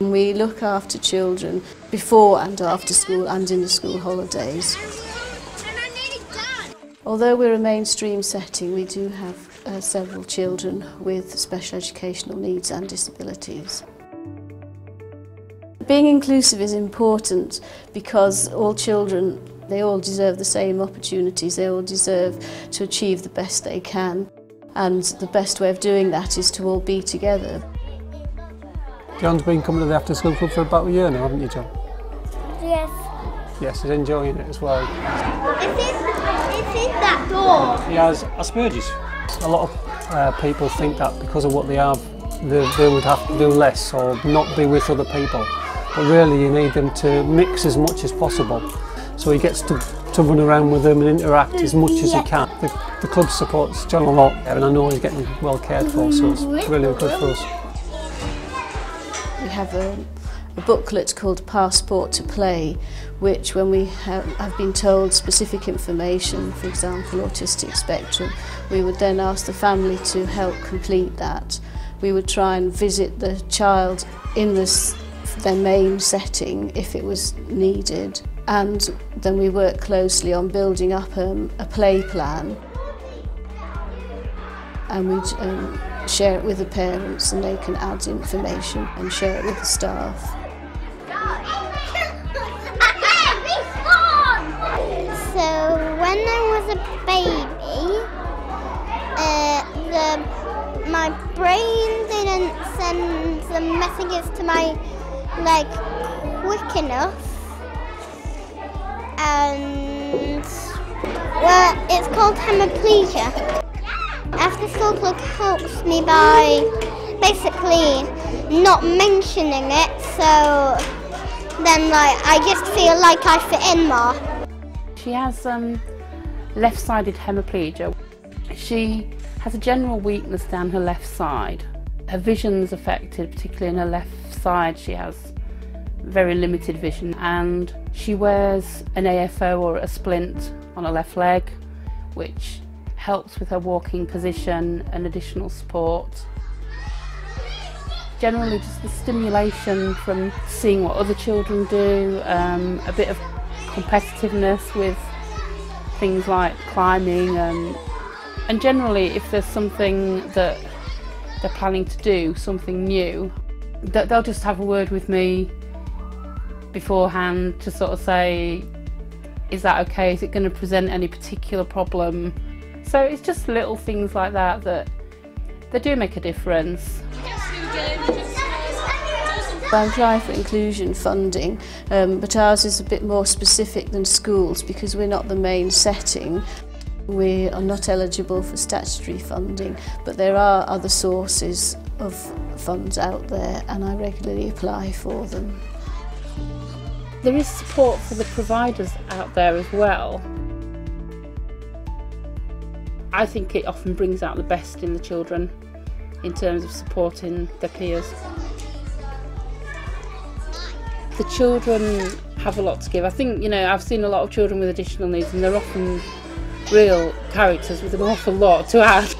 We look after children before and after school and in the school holidays. Although we're a mainstream setting, we do have several children with special educational needs and disabilities. Being inclusive is important because all children, they all deserve the same opportunities, they all deserve to achieve the best they can, and the best way of doing that is to all be together. John's been coming to the after school club for about a year now, haven't you, John? Yes. Yes, he's enjoying it as well. Is it that door? He has Asperger's. A lot of people think that because of what they have, they would have to do less or not be with other people. But really you need them to mix as much as possible. So he gets to run around with them and interact as much as he can. The club supports John a lot, and I know he's getting well cared for, so it's really good for us. We have a booklet called Passport to Play, which when we have been told specific information, for example autistic spectrum, we would then ask the family to help complete that. We would try and visit the child in their main setting if it was needed, and then we work closely on building up a play plan, and we'd share it with the parents and they can add information and share it with the staff. So when I was a baby, my brain didn't send the messages to my leg quick enough, and well, it's called hemiplegia. After school club helps me by basically not mentioning it, so then I just feel like I fit in more. She has left-sided hemiplegia. She has a general weakness down her left side. Her vision's affected, particularly in her left side. She has very limited vision, and she wears an AFO or a splint on her left leg, which helps with her walking position and additional support. Generally just the stimulation from seeing what other children do, a bit of competitiveness with things like climbing, and generally if there's something that they're planning to do, something new, they'll just have a word with me beforehand to sort of say, is that okay, is it going to present any particular problem? So it's just little things like that that do make a difference. I'm applying for inclusion funding, but ours is a bit more specific than schools because we're not the main setting. We are not eligible for statutory funding, but there are other sources of funds out there and I regularly apply for them. There is support for the providers out there as well. I think it often brings out the best in the children in terms of supporting their peers. The children have a lot to give. I think, I've seen a lot of children with additional needs and they're often real characters with an awful lot to add.